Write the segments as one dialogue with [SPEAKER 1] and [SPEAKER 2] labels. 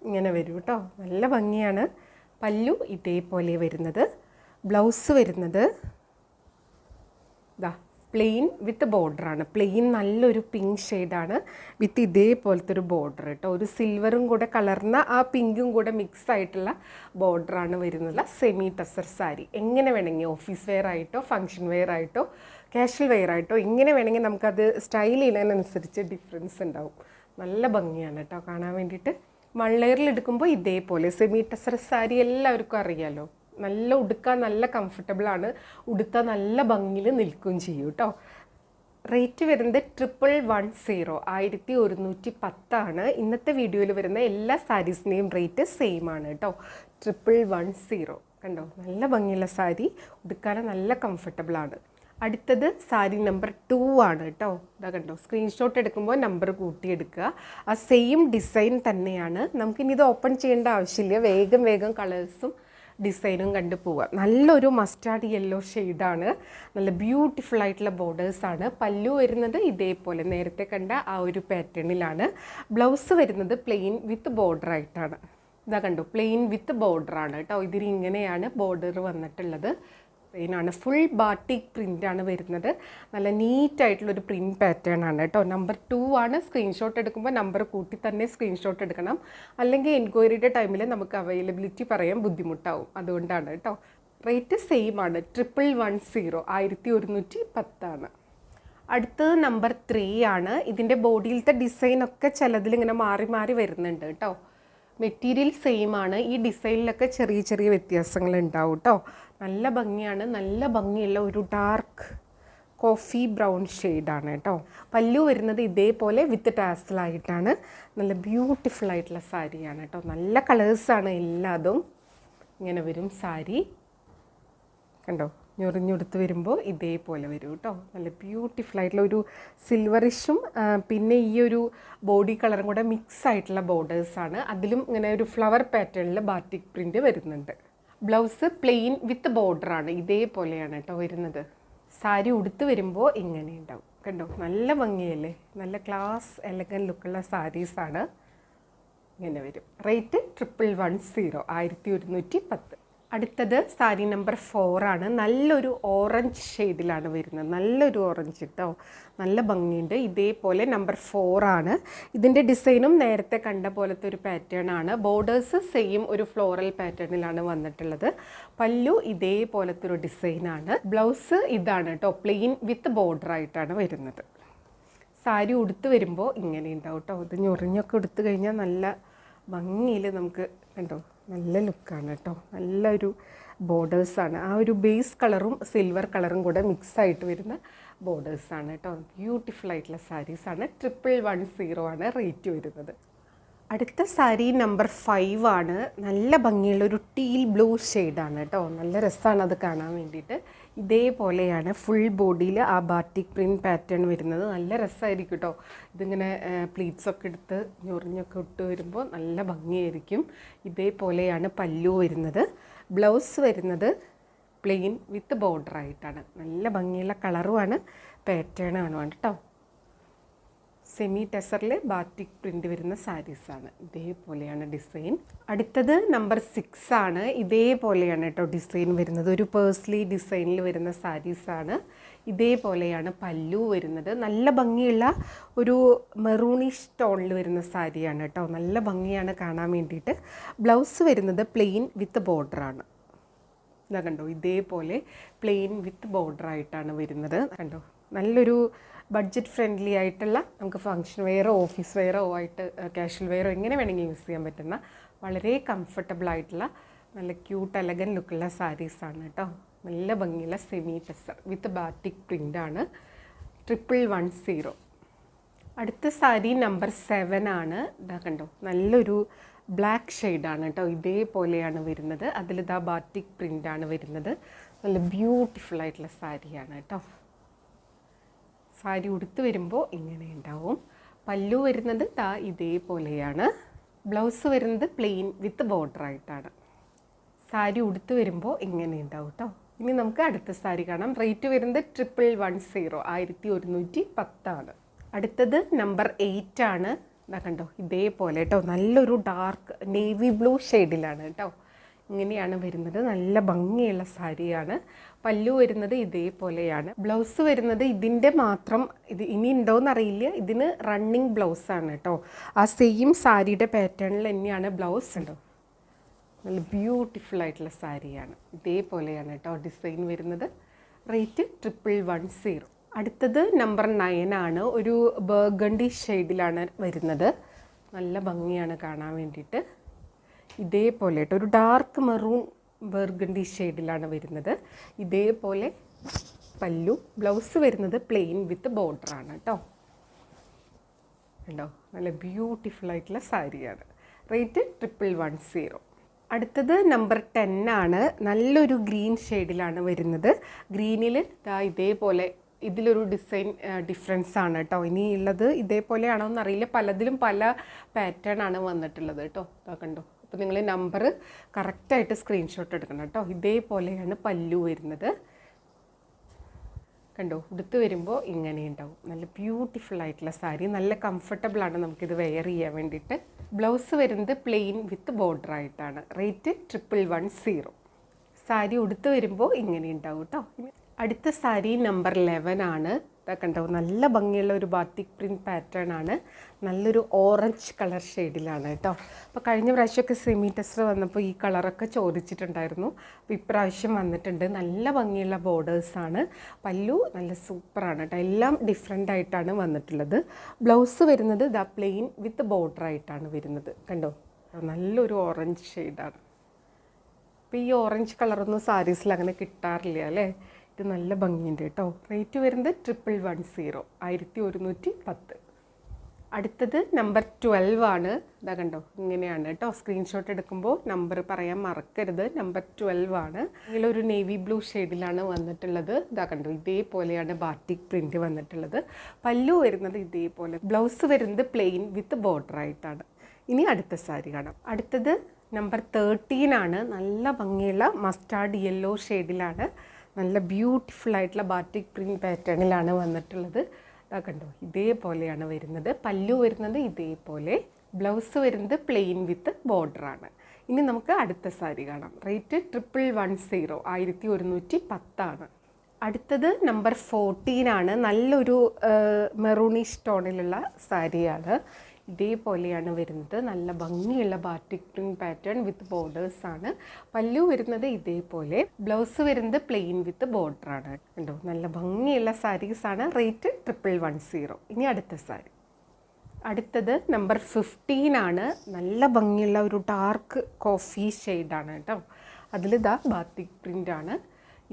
[SPEAKER 1] ഇങ്ങനെ വരും കേട്ടോ. നല്ല ഭംഗിയാണ്. പല്ലു ഇതേപോലെ വരുന്നത്. ബ്ലൗസ് വരുന്നത് ഇതാ പ്ലെയിൻ വിത്ത് ബോർഡറാണ്. പ്ലെയിൻ നല്ലൊരു പിങ്ക് ഷെയ്ഡാണ് വിത്ത് ഇതേപോലത്തെ ഒരു ബോർഡർ കേട്ടോ. ഒരു സിൽവറും കൂടെ കലർന്ന ആ പിങ്കും കൂടെ മിക്സ് ആയിട്ടുള്ള ബോർഡറാണ് വരുന്നത്. സെമി ടസർ സാരി. എങ്ങനെ വേണമെങ്കിൽ ഓഫീസ് വെയർ ആയിട്ടോ ഫങ്ഷൻ വെയർ ആയിട്ടോ കാഷ്വൽ വെയർ ആയിട്ടോ എങ്ങനെ വേണമെങ്കിൽ നമുക്കത് സ്റ്റൈൽ ചെയ്യുന്നതിനനുസരിച്ച് ഡിഫറൻസ് ഉണ്ടാവും. നല്ല ഭംഗിയാണ് കേട്ടോ കാണാൻ വേണ്ടിയിട്ട്. മൺലെയറിൽ എടുക്കുമ്പോൾ ഇതേപോലെ സെമി ടസർ സാരി എല്ലാവർക്കും അറിയാമല്ലോ. നല്ല ഉടുക്കാൻ നല്ല കംഫർട്ടബിളാണ്. ഉടുത്താൽ നല്ല ഭംഗിയിൽ നിൽക്കുകയും ചെയ്യും കേട്ടോ. റേറ്റ് വരുന്നത് 1110 1110 ഇന്നത്തെ വീഡിയോയിൽ വരുന്ന എല്ലാ സാരീസിൻ്റെയും റേറ്റ് സെയിം ആണ് കേട്ടോ. 1110 കണ്ടോ. നല്ല ഭംഗിയുള്ള സാരി, ഉടുക്കാൻ നല്ല കംഫർട്ടബിളാണ്. അടുത്തത് സാരി നമ്പർ 2 ആണ് കേട്ടോ. ഇതാ കണ്ടോ, സ്ക്രീൻഷോട്ട് എടുക്കുമ്പോൾ നമ്പർ കൂട്ടിയെടുക്കുക. ആ സെയിം ഡിസൈൻ തന്നെയാണ്. നമുക്കിനി ഇത് ഓപ്പൺ ചെയ്യേണ്ട ആവശ്യമില്ല. വേഗം വേഗം കളേഴ്സും ഡിസൈനും കണ്ടു പോവുക. നല്ലൊരു മസ്റ്റാർഡ് യെല്ലോ ഷെയ്ഡാണ്. നല്ല ബ്യൂട്ടിഫുൾ ആയിട്ടുള്ള ബോർഡേഴ്സാണ്. പല്ലു വരുന്നത് ഇതേപോലെ നേരത്തെ കണ്ട ആ ഒരു പാറ്റേണിലാണ്. ബ്ലൗസ് വരുന്നത് പ്ലെയിൻ വിത്ത് ബോർഡറായിട്ടാണ്. ഇതാ കണ്ടു, പ്ലെയിൻ വിത്ത് ബോർഡറാണ് കേട്ടോ. ഇതിന് ഇങ്ങനെയാണ് ബോർഡർ വന്നിട്ടുള്ളത്. പ്ലെയിനാണ്. ഫുൾ ബാട്ടിക് പ്രിൻ്റാണ് വരുന്നത്. നല്ല നീറ്റായിട്ടുള്ളൊരു പ്രിൻറ്റ് പാറ്റേൺ ആണ് കേട്ടോ. നമ്പർ 2 ആണ്. സ്ക്രീൻഷോട്ട് എടുക്കുമ്പോൾ നമ്പർ കൂട്ടി തന്നെ സ്ക്രീൻഷോട്ട് എടുക്കണം. അല്ലെങ്കിൽ എൻക്വയറിയുടെ ടൈമിൽ നമുക്ക് അവൈലബിലിറ്റി പറയാൻ ബുദ്ധിമുട്ടാവും. അതുകൊണ്ടാണ് കേട്ടോ. റേറ്റ് സെയിം ആണ്. 1110 1110 അടുത്തത് നമ്പർ 3 ആണ്. ഇതിൻ്റെ ബോഡിയിലത്തെ ഡിസൈനൊക്കെ ചിലതിലിങ്ങനെ മാറി മാറി വരുന്നുണ്ട് കേട്ടോ. മെറ്റീരിയൽ സെയിം ആണ്. ഈ ഡിസൈനിലൊക്കെ ചെറിയ ചെറിയ വ്യത്യാസങ്ങൾ ഉണ്ടാവും കേട്ടോ. നല്ല ഭംഗിയാണ്. നല്ല ഭംഗിയുള്ള ഒരു ഡാർക്ക് കോഫി ബ്രൗൺ ഷെയ്ഡാണ് കേട്ടോ. പല്ലു വരുന്നത് ഇതേപോലെ വിത്ത് ടാസലായിട്ടാണ്. നല്ല ബ്യൂട്ടിഫുൾ ആയിട്ടുള്ള സാരിയാണ് കേട്ടോ. നല്ല കളേഴ്സാണ് എല്ലാതും. ഇങ്ങനെ വരും സാരി കണ്ടോ. ഞൊറിഞ്ഞെടുത്ത് വരുമ്പോൾ ഇതേപോലെ വരും കേട്ടോ. നല്ല ബ്യൂട്ടിഫുൾ ആയിട്ടുള്ള ഒരു സിൽവറിഷും പിന്നെ ഈ ഒരു ബോഡി കളറും കൂടെ മിക്സ് ആയിട്ടുള്ള ബോർഡേഴ്സാണ്. അതിലും ഇങ്ങനെ ഒരു ഫ്ലവർ പാറ്റേണിൽ ബാറ്റിക് പ്രിൻ്റ് വരുന്നുണ്ട്. Blouse plane with ബോർഡറാണ്. ഇതേപോലെയാണ് കേട്ടോ വരുന്നത്. സാരി ഉടുത്ത് വരുമ്പോൾ ഇങ്ങനെ ഉണ്ടാവും കണ്ടോ. നല്ല ഭംഗിയല്ലേ. നല്ല ക്ലാസ് എലഗൻ ലുക്കുള്ള സാരീസാണ്. ഇങ്ങനെ വരും. റേറ്റ് 1110 1110. അടുത്തത് സാരി നമ്പർ 4 ആണ്. നല്ലൊരു ഓറഞ്ച് ഷെയ്ഡിലാണ് വരുന്നത്. നല്ലൊരു ഓറഞ്ച് കേട്ടോ. നല്ല ഭംഗിയുണ്ട്. ഇതേപോലെ നമ്പർ 4 ആണ്. ഇതിൻ്റെ ഡിസൈനും നേരത്തെ കണ്ട പോലത്തെ ഒരു പാറ്റേൺ ആണ്. ബോർഡേഴ്സ് സെയിം ഒരു ഫ്ലോറൽ പാറ്റേണിലാണ് വന്നിട്ടുള്ളത്. പല്ലു ഇതേപോലത്തെ ഒരു ഡിസൈനാണ്. ബ്ലൗസ് ഇതാണ് കേട്ടോ. പ്ലെയിൻ വിത്ത് ബോർഡറായിട്ടാണ് വരുന്നത്. സാരി ഉടുത്ത് വരുമ്പോൾ ഇങ്ങനെ ഉണ്ടാവും കേട്ടോ. ഇത് ഞൊറിഞ്ഞൊക്കെ എടുത്തു കഴിഞ്ഞാൽ നല്ല ഭംഗിയിൽ നമുക്ക് കണ്ടോ. നല്ല ലുക്കാണ് കേട്ടോ. നല്ലൊരു ബോർഡേഴ്സാണ്. ആ ഒരു ബേസ് കളറും സിൽവർ കളറും കൂടെ മിക്സായിട്ട് വരുന്ന ബോർഡേഴ്സാണ് കേട്ടോ. ബ്യൂട്ടിഫുൾ ആയിട്ടുള്ള സാരീസാണ്. 1110 ആണ് റേറ്റ് വരുന്നത്. അടുത്ത സാരി നമ്പർ 5 ആണ്. നല്ല ഭംഗിയുള്ളൊരു ടീൽ ബ്ലൂ ഷെയ്ഡാണ് കേട്ടോ. നല്ല രസമാണ് അത് കാണാൻ വേണ്ടിയിട്ട്. ഇതേപോലെയാണ് ഫുൾ ബോഡിയിൽ ആ ബാറ്റിക് പ്രിൻറ്റ് പാറ്റേൺ വരുന്നത്. നല്ല രസമായിരിക്കും കേട്ടോ. ഇതിങ്ങനെ പ്ലീറ്റ്സൊക്കെ എടുത്ത് ഞൊറിഞ്ഞൊക്കെ ഇട്ട് വരുമ്പോൾ നല്ല ഭംഗിയായിരിക്കും. ഇതേപോലെയാണ് പല്ലു വരുന്നത്. ബ്ലൗസ് വരുന്നത് പ്ലെയിൻ വിത്ത് ബോർഡറായിട്ടാണ്. നല്ല ഭംഗിയുള്ള കളറുമാണ് പാറ്റേണാണ് കേട്ടോ. സെമി ടെസറിൽ ബാറ്റിക് പ്രിൻ്റ് വരുന്ന സാരീസാണ്. ഇതേപോലെയാണ് ഡിസൈൻ. അടുത്തത് നമ്പർ 6 ആണ്. ഇതേപോലെയാണ് കേട്ടോ ഡിസൈൻ വരുന്നത്. ഒരു പേഴ്സ്ലി ഡിസൈനിൽ വരുന്ന സാരീസാണ്. ഇതേപോലെയാണ് പല്ലു വരുന്നത്. നല്ല ഭംഗിയുള്ള ഒരു മെറൂണിഷ് ടോണിൽ വരുന്ന സാരിയാണ് കേട്ടോ. നല്ല ഭംഗിയാണ് കാണാൻ വേണ്ടിയിട്ട്. ബ്ലൗസ് വരുന്നത് പ്ലെയിൻ വിത്ത് ബോർഡറാണ്. ഇതാ കണ്ടോ. ഇതേപോലെ പ്ലെയിൻ വിത്ത് ബോർഡറായിട്ടാണ് വരുന്നത് കണ്ടോ. നല്ലൊരു ബഡ്ജറ്റ് ഫ്രണ്ട്ലി ആയിട്ടുള്ള നമുക്ക് ഫങ്ഷൻ വെയറോ ഓഫീസ് വെയറോ ആയിട്ട് കാഷ്വൽ വെയറോ എങ്ങനെ വേണമെങ്കിൽ യൂസ് ചെയ്യാൻ പറ്റുന്ന വളരെ കംഫർട്ടബിൾ ആയിട്ടുള്ള നല്ല ക്യൂട്ട് എലഗൻ ലുക്കുള്ള സാരീസാണ് കേട്ടോ. നല്ല ഭംഗിയുള്ള സെമി ടെസർ വിത്ത് ബാറ്റിക് പ്രിൻ്റാണ്. 1110. അടുത്ത സാരി നമ്പർ 7 ആണ്. ഇതാ കണ്ടോ. നല്ലൊരു ബ്ലാക്ക് ഷെയ്ഡാണ് കേട്ടോ. ഇതേപോലെയാണ് വരുന്നത്. അതിലിതാ ബാറ്റിക് പ്രിൻ്റാണ് വരുന്നത്. നല്ല ബ്യൂട്ടിഫുൾ ആയിട്ടുള്ള സാരിയാണ് കേട്ടോ. സാരി ഉടുത്ത് വരുമ്പോൾ ഇങ്ങനെ ഉണ്ടാവും. പല്ലു വരുന്നത് ഇതേപോലെയാണ്. ബ്ലൗസ് വരുന്നത് പ്ലെയിൻ വിത്ത് ബോർഡറായിട്ടാണ്. സാരി ഉടുത്ത് വരുമ്പോൾ ഇങ്ങനെ ഉണ്ടാവും കേട്ടോ. ഇനി നമുക്ക് അടുത്ത സാരി കാണാം. റേറ്റ് വരുന്നത് 1110 1110 അടുത്തത് നമ്പർ 8 ആണ്. ഇതാ കണ്ടോ ഇതേപോലെ കേട്ടോ, നല്ലൊരു ഡാർക്ക് നേവി ബ്ലൂ ഷെയ്ഡിലാണ് കേട്ടോ. ഇങ്ങനെയാണ് വരുന്നത്. നല്ല ഭംഗിയുള്ള സാരിയാണ്. പല്ലു വരുന്നത് ഇതേപോലെയാണ്. ബ്ലൗസ് വരുന്നത് ഇതിൻ്റെ മാത്രം, ഇത് ഇനി ഉണ്ടോയെന്നറിയില്ല, ഇതിന് റണ്ണിങ് ബ്ലൗസാണ് കേട്ടോ. ആ സെയിം സാരിയുടെ പാറ്റേണിൽ തന്നെയാണ് ബ്ലൗസ്. ഉണ്ടോ നല്ല ബ്യൂട്ടിഫുൾ ആയിട്ടുള്ള സാരിയാണ്. ഇതേപോലെയാണ് കേട്ടോ ഡിസൈൻ വരുന്നത്. റേറ്റ് 1110. അടുത്തത് നമ്പർ 9 ആണ്. ഒരു ബർഗണ്ടി ഷെയ്ഡിലാണ് വരുന്നത്. നല്ല ഭംഗിയാണ് കാണാൻ വേണ്ടിയിട്ട്. ഇതേപോലെ കേട്ടോ ഒരു ഡാർക്ക് മെറൂൺ ബർഗണ്ടി ഷെയ്ഡിലാണ് വരുന്നത്. ഇതേപോലെ പല്ലു. ബ്ലൗസ് വരുന്നത് പ്ലെയിൻ വിത്ത് ബോർഡറാണ് കേട്ടോ. കണ്ടോ നല്ല ബ്യൂട്ടിഫുൾ ആയിട്ടുള്ള സാരിയാണ്. റേറ്റ് 1110. അടുത്തത് നമ്പർ 10 ആണ്. നല്ലൊരു ഗ്രീൻ ഷെയ്ഡിലാണ് വരുന്നത്. ഗ്രീനിൽ ഇതേപോലെ ഇതിലൊരു ഡിസൈൻ ഡിഫറൻസ് ആണ് കേട്ടോ. ഇനിയുള്ളത് ഇതേപോലെയാണോ എന്നറിയില്ല, പലതിലും പല പാറ്റേൺ ആണ് വന്നിട്ടുള്ളത് കേട്ടോ. കണ്ടോ. അപ്പോൾ നിങ്ങൾ നമ്പർ കറക്റ്റായിട്ട് സ്ക്രീൻഷോട്ട് എടുക്കണം കേട്ടോ. ഇതേപോലെയാണ് പല്ലു വരുന്നത്. കണ്ടോ ഉടുത്ത് വരുമ്പോൾ ഇങ്ങനെ ഉണ്ടാവും. നല്ല ബ്യൂട്ടിഫുൾ ആയിട്ടുള്ള സാരി. നല്ല കംഫർട്ടബിളാണ് നമുക്കിത് വെയർ ചെയ്യാൻ വേണ്ടിയിട്ട്. ബ്ലൗസ് വരുന്നത് പ്ലെയിൻ വിത്ത് ബോർഡർ ആയിട്ടാണ്. റേറ്റ് 1110. സാരി ഉടുത്ത് വരുമ്പോൾ ഇങ്ങനെ ഉണ്ടാവും കേട്ടോ. അടുത്ത സാരി നമ്പർ 11 ആണ്. കണ്ടോ നല്ല ഭംഗിയുള്ള ഒരു ബാത്തിക് പ്രിൻറ്റ് പാറ്റേൺ ആണ്. നല്ലൊരു ഓറഞ്ച് കളർ ഷെയ്ഡിലാണ് കേട്ടോ. അപ്പോൾ കഴിഞ്ഞ പ്രാവശ്യമൊക്കെ സെമി ടെസ്റ്റർ വന്നപ്പോൾ ഈ കളറൊക്കെ ചോദിച്ചിട്ടുണ്ടായിരുന്നു. അപ്പോൾ ഇപ്രാവശ്യം വന്നിട്ടുണ്ട്. നല്ല ഭംഗിയുള്ള ബോർഡേഴ്സാണ്. പല്ലു നല്ല സൂപ്പറാണ് കേട്ടോ. എല്ലാം ഡിഫറെൻ്റ് ആയിട്ടാണ് വന്നിട്ടുള്ളത്. ബ്ലൗസ് വരുന്നത് പ്ലെയിൻ വിത്ത് ബോർഡർ ആയിട്ടാണ് വരുന്നത്. കണ്ടോ നല്ലൊരു ഓറഞ്ച് ഷെയ്ഡാണ്. അപ്പോൾ ഈ ഓറഞ്ച് കളറൊന്നും സാരീസിൽ അങ്ങനെ കിട്ടാറില്ല അല്ലേ. ഇത് നല്ല ഭംഗിയുണ്ട് കേട്ടോ. റേറ്റ് വരുന്നത് 1110, 1110. അടുത്തത് നമ്പർ 12 ആണ്. ഇതാ കണ്ടോ ഇങ്ങനെയാണ് കേട്ടോ. സ്ക്രീൻഷോട്ട് എടുക്കുമ്പോൾ നമ്പർ പറയാൻ മറക്കരുത്. നമ്പർ 12 ആണ്. ഇതിലൊരു നേവി ബ്ലൂ ഷെയ്ഡിലാണ് വന്നിട്ടുള്ളത്. ഇതാ കണ്ടോ ഇതേപോലെയാണ് ബാറ്റിക് പ്രിൻറ്റ് വന്നിട്ടുള്ളത്. പല്ലു വരുന്നത് ഇതേപോലെ. ബ്ലൗസ് വരുന്നത് പ്ലെയിൻ വിത്ത് ബോർഡർ ആയിട്ടാണ്. ഇനി അടുത്ത സാരി കാണാം. അടുത്തത് നമ്പർ 13 ആണ്. നല്ല ഭംഗിയുള്ള മസ്റ്റാർഡ് യെല്ലോ ഷെയ്ഡിലാണ്. നല്ല ബ്യൂട്ടിഫുൾ ആയിട്ടുള്ള ബാറ്റിക് പ്രിൻറ്റ് പാറ്റേണിലാണ് വന്നിട്ടുള്ളത്. കണ്ടോ ഇതേപോലെയാണ് വരുന്നത്. പല്ലു വരുന്നത് ഇതേപോലെ. ബ്ലൗസ് വരുന്നത് പ്ലെയിൻ വിത്ത് ബോർഡറാണ്. ഇനി നമുക്ക് അടുത്ത സാരി കാണാം. റേറ്റ് 1110, 1110 ആണ്. അടുത്തത് നമ്പർ 14 ആണ്. നല്ലൊരു മെറൂണിഷ് ടോണിലുള്ള സാരിയാണ്. ഇതേപോലെയാണ് വരുന്നത്. നല്ല ഭംഗിയുള്ള ബാറ്റിക് പ്രിൻറ്റ് പാറ്റേൺ വിത്ത് ബോർഡേഴ്സാണ്. പല്ലു വരുന്നത് ഇതേപോലെ. ബ്ലൗസ് വരുന്നത് പ്ലെയിൻ വിത്ത് ബോർഡറാണ്. കണ്ടോ നല്ല ഭംഗിയുള്ള സാരീസാണ്. റേറ്റ് 1110. ഇനി അടുത്ത സാരി. അടുത്തത് നമ്പർ 15 ആണ്. നല്ല ഭംഗിയുള്ള ഒരു ഡാർക്ക് കോഫി ഷെയ്ഡാണ് കേട്ടോ. അതിലിതാ ബാത്തിക് പ്രിൻ്റാണ്.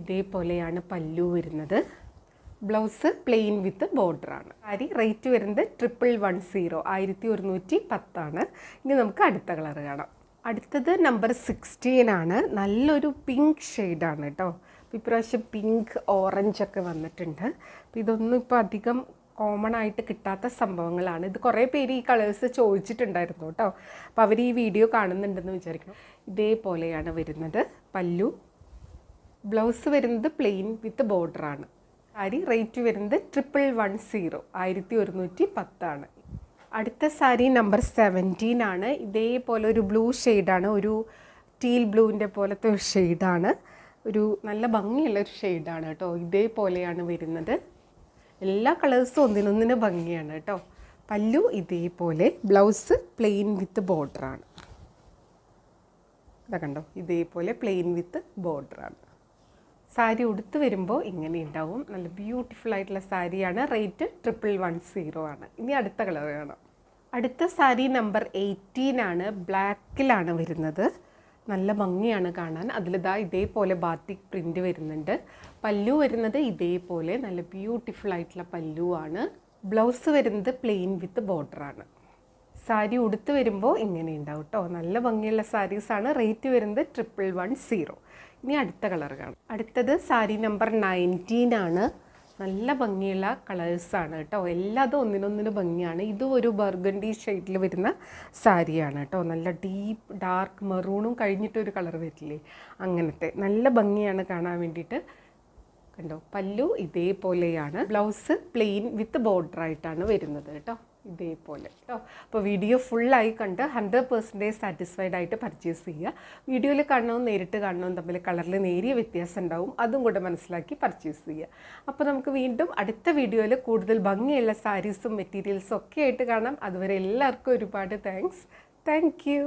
[SPEAKER 1] ഇതേപോലെയാണ് പല്ലു വരുന്നത്. Blouse plane with ബോർഡറാണ്. Sari rate വരുന്നത് 1110, 1110 ആണ്. ഇനി നമുക്ക് അടുത്ത കളർ കാണാം. അടുത്തത് നമ്പർ 16 ആണ്. നല്ലൊരു പിങ്ക് ഷെയ്ഡാണ് കേട്ടോ. അപ്പോൾ ഇപ്രാവശ്യം പിങ്ക് ഓറഞ്ചൊക്കെ വന്നിട്ടുണ്ട്. അപ്പോൾ ഇതൊന്നും ഇപ്പോൾ അധികം കോമൺ ആയിട്ട് കിട്ടാത്ത സംഭവങ്ങളാണ്. ഇത് കുറേ പേര് ഈ കളേഴ്സ് ചോദിച്ചിട്ടുണ്ടായിരുന്നു കേട്ടോ. അപ്പോൾ അവർ ഈ വീഡിയോ കാണുന്നുണ്ടെന്ന് വിചാരിക്കണം. ഇതേപോലെയാണ് വരുന്നത് പല്ലു. ബ്ലൗസ് വരുന്നത് പ്ലെയിൻ വിത്ത് ബോർഡറാണ്. സാരി റേറ്റ് വരുന്നത് 1110, 1110 ആണ്. അടുത്ത സാരി നമ്പർ 17 ആണ്. ഇതേപോലെ ഒരു ബ്ലൂ ഷെയ്ഡാണ്. ഒരു ടീൽ ബ്ലൂവിൻ്റെ പോലത്തെ ഒരു ഷെയ്ഡാണ്. ഒരു നല്ല ഭംഗിയുള്ള ഒരു ഷെയ്ഡാണ് കേട്ടോ. ഇതേപോലെയാണ് വരുന്നത്. എല്ലാ കളേഴ്സും ഒന്നിനൊന്നിന് ഭംഗിയാണ് കേട്ടോ. പല്ലു ഇതേപോലെ. Blouse plane with ബോർഡറാണ്. ഇതാ കണ്ടോ ഇതേപോലെ പ്ലെയിൻ വിത്ത് ബോർഡറാണ്. സാരി ഉടുത്ത് വരുമ്പോൾ ഇങ്ങനെ ഉണ്ടാവും. നല്ല ബ്യൂട്ടിഫുൾ ആയിട്ടുള്ള സാരിയാണ്. റേറ്റ് 1110 ആണ്. ഇനി അടുത്ത കളർ കാണാം. അടുത്ത സാരി നമ്പർ 18 ആണ്. ബ്ലാക്കിലാണ് വരുന്നത്. നല്ല ഭംഗിയാണ് കാണാൻ. അതിലിതാ ഇതേപോലെ ബാത്തിക് പ്രിൻ്റ് വരുന്നുണ്ട്. പല്ലു വരുന്നത് ഇതേപോലെ. നല്ല ബ്യൂട്ടിഫുൾ ആയിട്ടുള്ള പല്ലുവാണ്. ബ്ലൗസ് വരുന്നത് പ്ലെയിൻ വിത്ത് ബോർഡറാണ്. സാരി ഉടുത്ത് വരുമ്പോൾ ഇങ്ങനെ ഉണ്ടാവും കേട്ടോ. നല്ല ഭംഗിയുള്ള സാരീസാണ്. റേറ്റ് വരുന്നത് 1110. ഇനി അടുത്ത കളർ കാണാം. അടുത്തത് സാരി നമ്പർ 19 ആണ്. നല്ല ഭംഗിയുള്ള കളേഴ്സാണ് കേട്ടോ. എല്ലാതും ഒന്നിനൊന്നിന് ഭംഗിയാണ്. ഇതും ഒരു ബർഗണ്ടി ഷെയ്ഡിൽ വരുന്ന സാരിയാണ് കേട്ടോ. നല്ല ഡീപ്പ് ഡാർക്ക് മെറൂണും കഴിഞ്ഞിട്ടൊരു കളർ വരില്ലേ, അങ്ങനത്തെ നല്ല ഭംഗിയാണ് കാണാൻ വേണ്ടിയിട്ട്. കണ്ടോ പല്ലു ഇതേപോലെയാണ്. ബ്ലൗസ് പ്ലെയിൻ വിത്ത് ബോർഡർ ആയിട്ടാണ് വരുന്നത് കേട്ടോ. ഇതേപോലെ കേട്ടോ. അപ്പോൾ വീഡിയോ ഫുള്ളായി കണ്ട് 100% സാറ്റിസ്ഫൈഡ് ആയിട്ട് പർച്ചേസ് ചെയ്യുക. വീഡിയോയിൽ കാണണവും നേരിട്ട് കാണണവും തമ്മിൽ കളറിൽ നേരിയ വ്യത്യാസം ഉണ്ടാവും, അതും കൂടെ മനസ്സിലാക്കി പർച്ചേസ് ചെയ്യുക. അപ്പോൾ നമുക്ക് വീണ്ടും അടുത്ത വീഡിയോയിൽ കൂടുതൽ ഭംഗിയുള്ള സാരീസും മെറ്റീരിയൽസും ഒക്കെ ആയിട്ട് കാണാം. അതുവരെ എല്ലാവർക്കും ഒരുപാട് താങ്ക്സ്. Thank you.